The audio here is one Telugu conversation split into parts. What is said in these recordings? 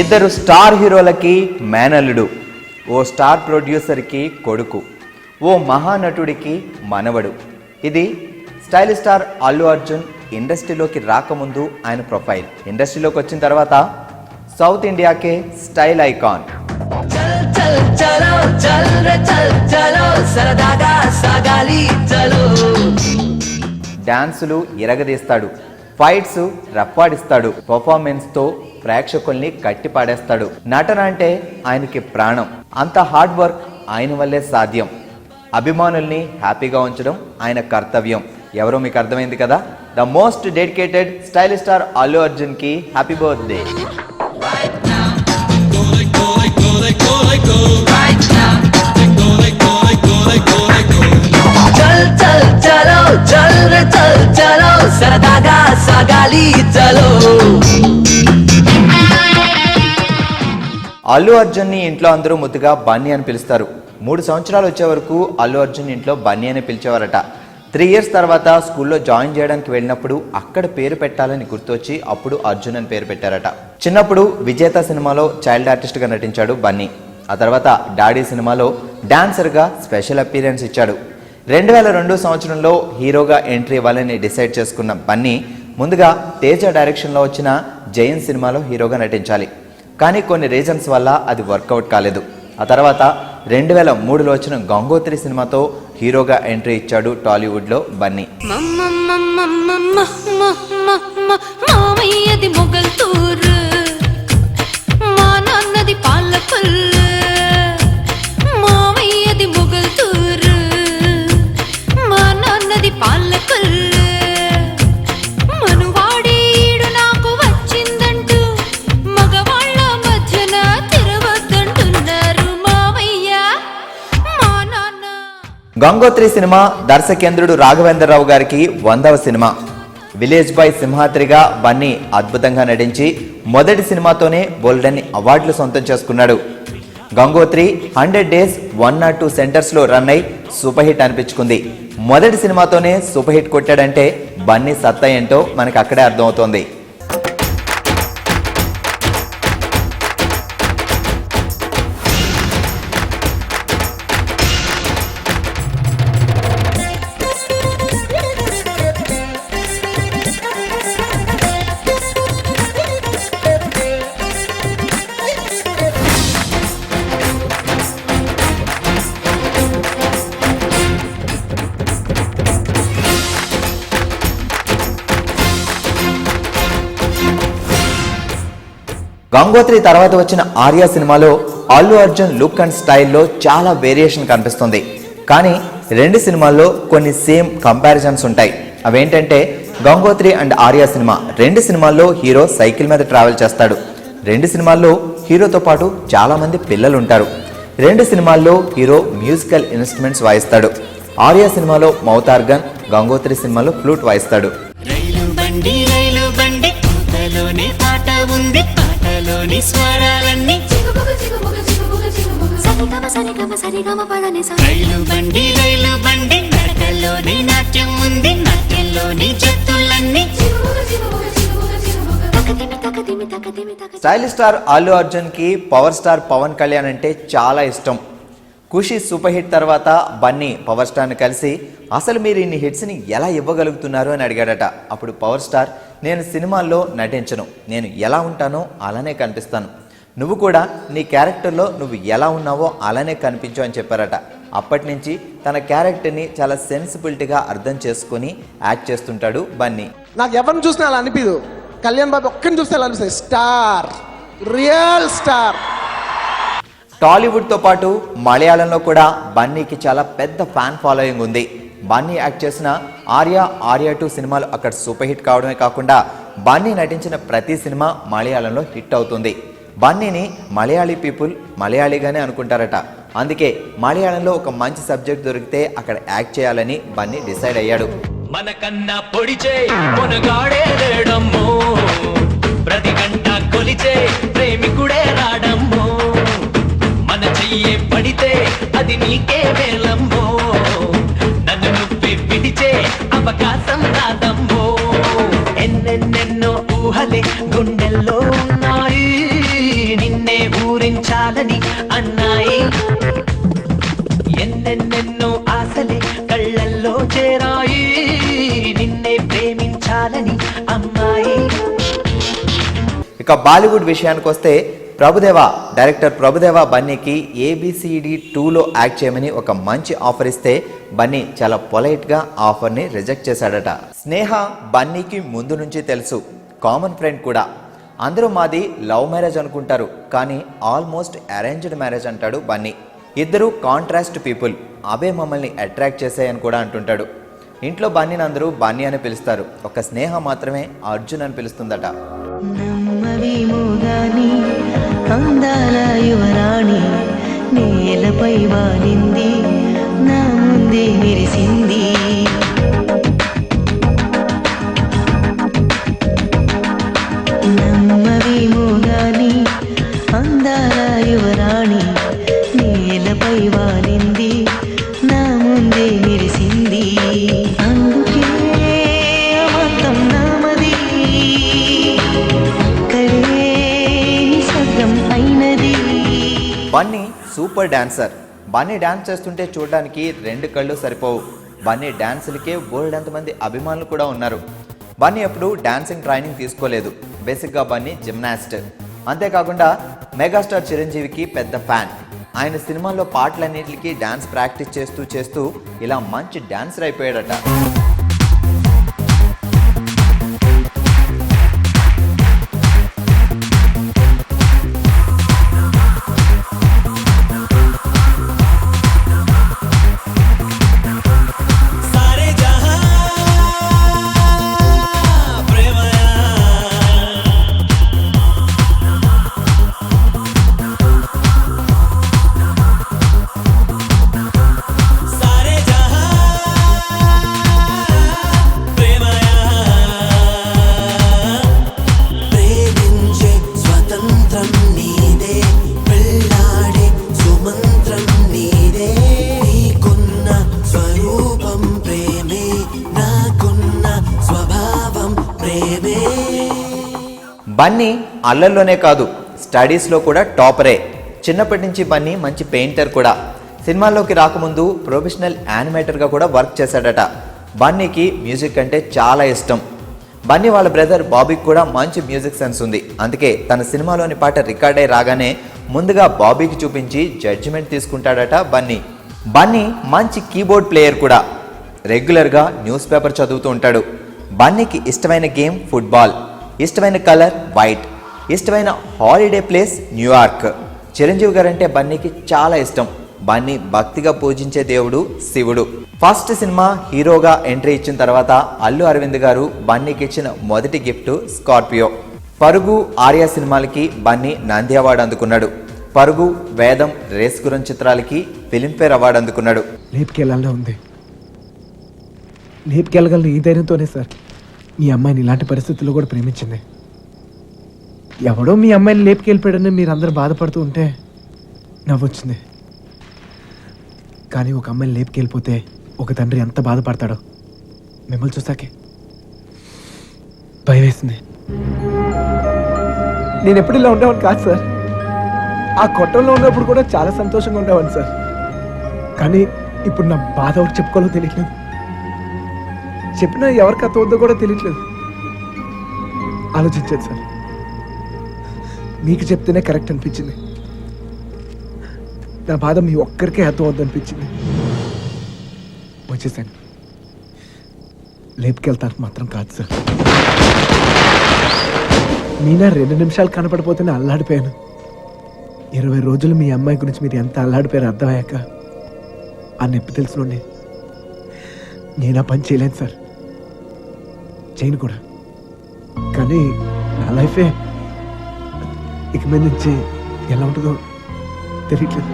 ఇద్దరు స్టార్ హీరోలకి మేనల్లుడు, ఓ స్టార్ ప్రొడ్యూసర్కి కొడుకు, ఓ మహానటుడికి మనవడు. ఇది స్టైల్ స్టార్ అల్లు అర్జున్ ఇండస్ట్రీలోకి రాకముందు ఆయన ప్రొఫైల్. ఇండస్ట్రీలోకి వచ్చిన తర్వాత సౌత్ ఇండియాకే స్టైల్ ఐకాన్. డాన్సులు ఇరగదీస్తాడు, ఫైట్స్ రప్పాడిస్తాడు, పర్ఫార్మెన్స్తో ప్రేక్షకుల్ని కట్టిపాడేస్తాడు. నటన అంటే ఆయనకి ప్రాణం. అంత హార్డ్ వర్క్ ఆయన వల్లే సాధ్యం. అభిమానుల్ని హ్యాపీగా ఉంచడం ఆయన కర్తవ్యం. ఎవరో మీకు అర్థమైంది కదా. The most dedicated style star Allu Arjun కి హ్యాపీ బర్త్డే. అల్లు అర్జున్ ని ఇంట్లో అందరూ ముద్దుగా బన్నీ అని పిలుస్తారు. 3 సంవత్సరాలు వచ్చే వరకు అల్లు అర్జున్ ఇంట్లో బన్నీ అని పిలిచేవారట. 3 ఇయర్స్ తర్వాత స్కూల్లో జాయిన్ చేయడానికి వెళ్ళినప్పుడు అక్కడ పేరు పెట్టాలని గుర్తొచ్చి అప్పుడు అర్జున్ అని పేరు పెట్టారట. చిన్నప్పుడు విజేత సినిమాలో చైల్డ్ ఆర్టిస్ట్ గా నటించాడు బన్నీ. ఆ తర్వాత డాడీ సినిమాలో డాన్సర్ గా స్పెషల్ అపీరెన్స్ ఇచ్చాడు. 2002 సంవత్సరంలో హీరోగా ఎంట్రీ ఇవ్వాలని డిసైడ్ చేసుకున్న బన్నీ ముందుగా తేజ డైరెక్షన్లో వచ్చిన జైన్ సినిమాలో హీరోగా నటించాలి. కానీ కొన్ని రీజన్స్ వల్ల అది వర్కౌట్ కాలేదు. ఆ తర్వాత 2003లో వచ్చిన గంగోత్రి సినిమాతో హీరోగా ఎంట్రీ ఇచ్చాడు టాలీవుడ్లో బన్నీ. గంగోత్రి సినిమా దర్శకేంద్రుడు రాఘవేంద్రరావు గారికి 100వ సినిమా. విలేజ్ బాయ్ సింహాద్రిగా బన్నీ అద్భుతంగా నటించి మొదటి సినిమాతోనే బోల్డన్ని అవార్డులు సొంతం చేసుకున్నాడు. గంగోత్రి 100 డేస్ 102 సెంటర్స్లో రన్ అయి సూపర్ హిట్ అనిపించుకుంది. మొదటి సినిమాతోనే సూపర్ హిట్ కొట్టాడంటే బన్నీ సత్తా ఏంటో మనకు అక్కడే అర్థమవుతోంది. గంగోత్రి తర్వాత వచ్చిన ఆర్య సినిమాలో అల్లు అర్జున్ లుక్ అండ్ స్టైల్లో చాలా వేరియేషన్ కనిపిస్తుంది. కానీ 2 సినిమాల్లో కొన్ని సేమ్ కంపారిజన్స్ ఉంటాయి. అవేంటంటే గంగోత్రి అండ్ ఆర్య సినిమా 2 సినిమాల్లో హీరో సైకిల్ మీద ట్రావెల్ చేస్తాడు. 2 సినిమాల్లో హీరోతో పాటు చాలా మంది పిల్లలు ఉంటారు. 2 సినిమాల్లో హీరో మ్యూజికల్ ఇన్స్ట్రుమెంట్స్ వాయిస్తాడు. ఆర్య సినిమాలో మౌత్ ఆర్గన్, గంగోత్రి సినిమాలో ఫ్లూట్ వాయిస్తాడు. స్టైల్ స్టార్ అల్లు అర్జున్ కి పవర్ స్టార్ పవన్ కళ్యాణ్ అంటే చాలా ఇష్టం. ఖుషి సూపర్ హిట్ తర్వాత బన్నీ పవర్ స్టార్ని కలిసి అసలు మీరు ఇన్ని హిట్స్ని ఎలా ఇవ్వగలుగుతున్నారు అని అడిగాడట. అప్పుడు పవర్ స్టార్, నేను సినిమాల్లో నటించను, నేను ఎలా ఉంటానో అలానే కనిపిస్తాను, నువ్వు కూడా నీ క్యారెక్టర్లో నువ్వు ఎలా ఉన్నావో అలానే కనిపించు అని చెప్పారట. అప్పటి నుంచి తన క్యారెక్టర్ని చాలా సెన్సిబిలిటీగా అర్థం చేసుకుని యాక్ట్ చేస్తుంటాడు బన్నీ. నాకు ఎవరిని చూసినా అలా అనిపించదు, కళ్యాణ్ బాబు ఒక్కరిని చూస్తే అలా అనిపిస్తుంది. Star, real star. టాలీవుడ్తో పాటు మలయాళంలో కూడా బన్నీకి చాలా పెద్ద ఫ్యాన్ ఫాలోయింగ్ ఉంది. బన్నీ యాక్ట్ చేసిన ఆర్య 2 సినిమాలు అక్కడ సూపర్ హిట్ కావడమే కాకుండా బన్నీ నటించిన ప్రతి సినిమా మలయాళంలో హిట్ అవుతుంది. బన్నీని మలయాళీ పీపుల్ మలయాళీగానే అనుకుంటారట. అందుకే మలయాళంలో ఒక మంచి సబ్జెక్ట్ దొరికితే అక్కడ యాక్ట్ చేయాలని బన్నీ డిసైడ్ అయ్యాడు. మనకన్నా పొడిచే కొనగాడే లేడమ్మో, ప్రతి గంట కొలిచే ప్రేమికుడే రాడమ్మో, మన చెయ్యే పడితే అది నీకే వేలమ్మో, నన్ను నువ్వే పిడిచే అవకాశం రాదమ్మో, ఎన్నెన్నెన్నో ఊహలే గుండెల్లో ఉన్నాయి, ఇక బాలీవుడ్ విషయానికి వస్తే డైరెక్టర్ ప్రభుదేవా బన్నీకి ABCD 2లో యాక్ట్ చేయమని ఒక మంచి ఆఫర్ ఇస్తే బన్నీ చాలా పొలైట్గా ఆఫర్ని రిజెక్ట్ చేశాడట. స్నేహ బన్నీకి ముందు నుంచి తెలుసు, కామన్ ఫ్రెండ్ కూడా. అందరూ మాది లవ్ మ్యారేజ్ అనుకుంటారు, కానీ ఆల్మోస్ట్ అరేంజ్డ్ మ్యారేజ్ అంటాడు బన్నీ. ఇద్దరు కాంట్రాస్ట్ పీపుల్, అవే మమ్మల్ని అట్రాక్ట్ చేసాయని కూడా అంటుంటాడు. ఇంట్లో బన్నీని అందరూ బన్నీ అని పిలుస్తారు, ఒక స్నేహ మాత్రమే అర్జున్ అని పిలుస్తుందట. అందాల యువరాణి నేలపై వాలింది, నా ముందే మెరిసింది. నమ్మవేమో గాని అందాల యువరాణి నేలపై వాలింది, నా ముందే మెరిసింది. అందుకే మొత్తం నామది, Bunny super dancer. Bunny dance చేస్తుంటే చూడడానికి 2 కళ్ళు సరిపోవు. బన్నీ డాన్సులకే బోల్డంతమంది అభిమానులు కూడా ఉన్నారు. బన్నీ ఎప్పుడు డాన్సింగ్ ట్రైనింగ్ తీసుకోలేదు. బేసిక్గా బన్నీ జిమ్నాస్ట్. అంతేకాకుండా మెగాస్టార్ చిరంజీవికి పెద్ద ఫ్యాన్. ఆయన సినిమాల్లో పాటలన్నింటికి డాన్స్ ప్రాక్టీస్ చేస్తూ ఇలా మంచి డాన్సర్ అయిపోయాడట. బన్నీ అల్లల్లోనే కాదు, స్టడీస్లో కూడా టాపరే. చిన్నప్పటి నుంచి బన్నీ మంచి పెయింటర్ కూడా. సినిమాల్లోకి రాకముందు ప్రొఫెషనల్ యానిమేటర్గా కూడా వర్క్ చేశాడట. బన్నీకి మ్యూజిక్ అంటే చాలా ఇష్టం. బన్నీ వాళ్ళ బ్రదర్ బాబీకి కూడా మంచి మ్యూజిక్ సెన్స్ ఉంది. అందుకే తన సినిమాలోని పాట రికార్డ్ అయి రాగానే ముందుగా బాబీకి చూపించి జడ్జిమెంట్ తీసుకుంటాడట బన్నీ. బన్నీ మంచి కీబోర్డ్ ప్లేయర్ కూడా. రెగ్యులర్గా న్యూస్ పేపర్ చదువుతూ ఉంటాడు. బన్నీకి ఇష్టమైన గేమ్ ఫుట్బాల్, ఇష్టమైన కలర్ వైట్, ఇష్టమైన హాలిడే ప్లేస్ న్యూయార్క్. చిరంజీవి గారంటే బన్నీకి చాలా ఇష్టం. బన్నీ భక్తిగా పూజించే దేవుడు శివుడు. ఫస్ట్ సినిమా హీరోగా ఎంట్రీ ఇచ్చిన తర్వాత అల్లు అరవింద్ గారు బన్నీకి ఇచ్చిన మొదటి గిఫ్ట్ స్కార్పియో. పరుగు, ఆర్య సినిమాలకి బన్నీ నంది అవార్డు అందుకున్నాడు. పరుగు, వేదం, రేస్ గురం చిత్రాలకి ఫిలింఫేర్ అవార్డు అందుకున్నాడు. లేపుకెళ్ళాలనే ఉంది. లేపుకెళ్ళగలను ఈ ధైర్యంతోనే సార్ మీ అమ్మాయిని ఇలాంటి పరిస్థితుల్లో కూడా ప్రేమించింది. ఎవడో మీ అమ్మాయిని లేపుకెళ్ళిపోయాడని మీరు అందరూ బాధపడుతూ ఉంటే నవ్వొచ్చింది. కానీ ఒక అమ్మాయిని లేపుకెళ్ళిపోతే ఒక తండ్రి ఎంత బాధపడతాడో మిమ్మల్ని చూసాకే భయం వేసింది. నేను ఎప్పుడు ఇలా ఉండేవాడిని కాదు సార్. ఆ కొట్టంలో ఉన్నప్పుడు కూడా చాలా సంతోషంగా ఉండేవాడిని సార్. కానీ ఇప్పుడు నా బాధ ఎవరికి చెప్పుకోవాలో తెలియట్లేదు. చెప్పినా ఎవరికి అర్థమవుతుందో కూడా తెలియట్లేదు. ఆలోచించాను సార్. మీకు చెప్తేనే కరెక్ట్ అనిపించింది. నా బాధ మీ ఒక్కరికే అర్థమవుద్దు అనిపించింది. వచ్చేసాను. లేపుకెళ్తాను మాత్రం కాదు సార్. మీనా 2 నిమిషాలు కనపడిపోతేనే అల్లాడిపోయాను. 20 రోజులు మీ అమ్మాయి గురించి మీరు ఎంత అల్లాడిపోయారు అర్థమయ్యాక ఆ నొప్పి తెలుసునండి. నేను ఆ పని చేయలేను సార్, చేయను కూడా. కానీ నా లైఫే ఇక మీద నుంచి ఎలా ఉంటుందో తెలియట్లేదు.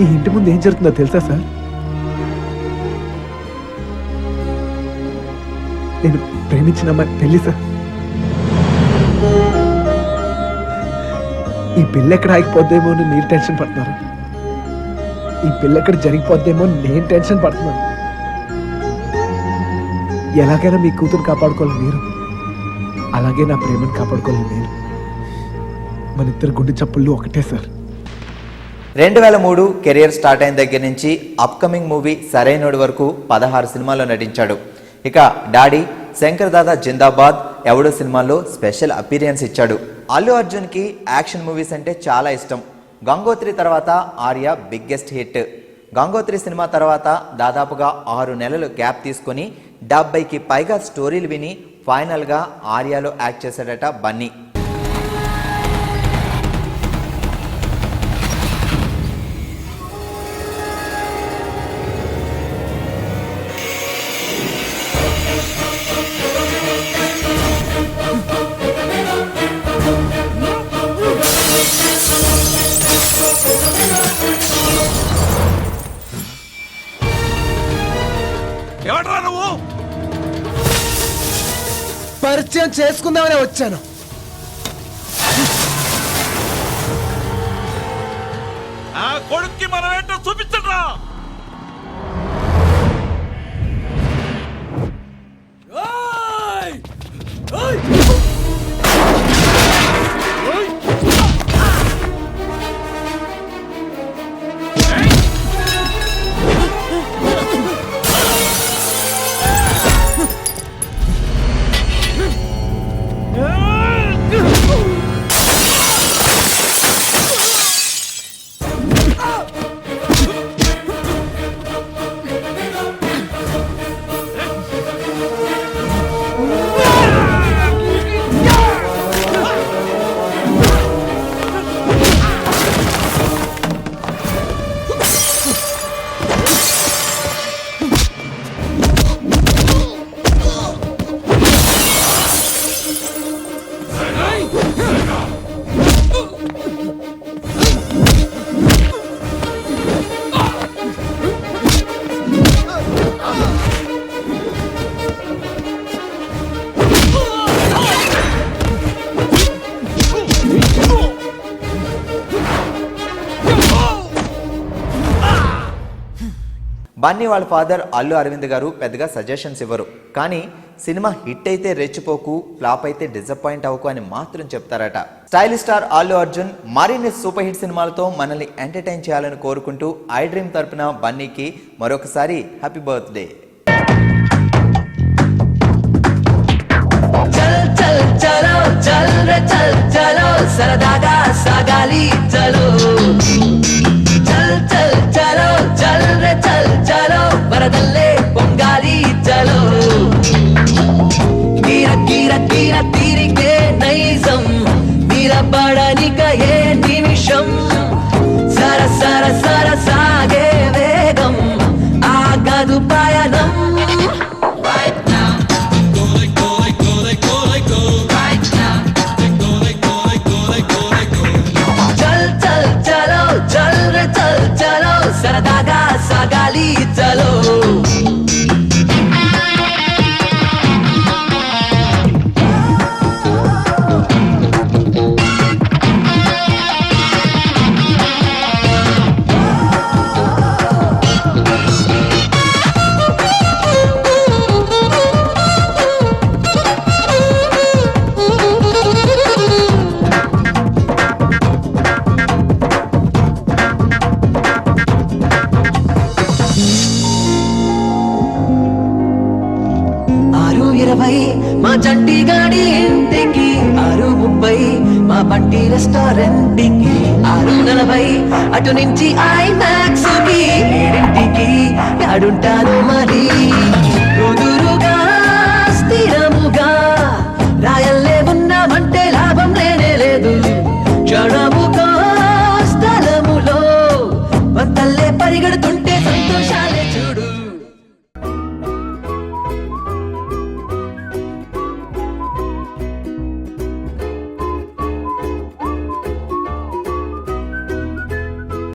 ఈ ఇంటి ముందు ఏం జరుగుతుందో తెలుసా సార్? నేను ప్రేమించిన అమ్మాయి పెళ్లి సార్. ఈ పెళ్ళి ఎక్కడ ఆగిపోద్దేమో అని మీరు టెన్షన్ పడుతున్నారు. ఈ పెళ్ళి ఎక్కడ జరిగిపోద్దేమో నేను టెన్షన్ పడుతున్నాను. ఎలాగైనా మీ కూతురు కాపాడుకోవాలి మీరు, అలాగే నా ప్రేమను కాపాడుకోవాలి నేను. మన ఇద్దరు గుండె చప్పుళ్ళు ఒకటే సార్. 2003 కెరియర్ స్టార్ట్ అయిన దగ్గర నుంచి అప్కమింగ్ మూవీ సరైనోడి వరకు 16 సినిమాల్లో నటించాడు. ఇక డాడీ శంకర్ దాదా జిందాబాద్ ఎవడో సినిమాలో స్పెషల్ అపీరియన్స్ ఇచ్చాడు. అల్లు అర్జున్కి యాక్షన్ మూవీస్ అంటే చాలా ఇష్టం. గంగోత్రి తర్వాత Arya biggest hit. Gangotri cinema తర్వాత దాదాపుగా 6 నెలలు గ్యాప్ తీసుకొని 70కి పైగా స్టోరీలు విని ఫైనల్గా ఆర్యాలో యాక్ట్ చేశాడట బన్నీ. పరిచయం చేసుకుందామనే వచ్చాను. ఆ కొడుక్కి మనం ఏంటో చూపించట్రా. బన్నీ వాళ్ళ ఫాదర్ అల్లు అరవింద్ గారు పెద్దగా సజెషన్స్ ఇవ్వరు, కానీ సినిమా హిట్ అయితే రెచ్చిపోకు, ఫ్లాప్ అయితే డిసప్పాయింట్ అవ్వకు అని మాత్రం చెప్తారట. స్టైలిష్ స్టార్ అల్లు అర్జున్ మరిన్ని సూపర్ హిట్ సినిమాలతో మనల్ని ఎంటర్టైన్ చేయాలని కోరుకుంటూ ఐ డ్రీమ్ తరపున బన్నీకి మరొకసారి హ్యాపీ బర్త్డే. సరదాగా సాగాలి చలో చల్ చల్ చలో చల్ రే చల్ చలో వరదల్లే పొంగాలి చలో గిర గిర గిర తిరిగే నైజం నిలబడనిక ఏ నిమిషం సర సర సర సాగే వేగం ఆగదు పయనం. సరదాగా సాగాలి చలో మా చంటి గాడి ఇంటికి 6:30 మా బంటి రెస్టారెంట్కి 6:40 అటు నుంచి ఐమాక్స్ కి 7ంటికి ఆడుంటాను మరి కుదురుగా స్థిరముగా రాయల్లే ఉన్నామంటే లాభం లేనే లేదు క్షణము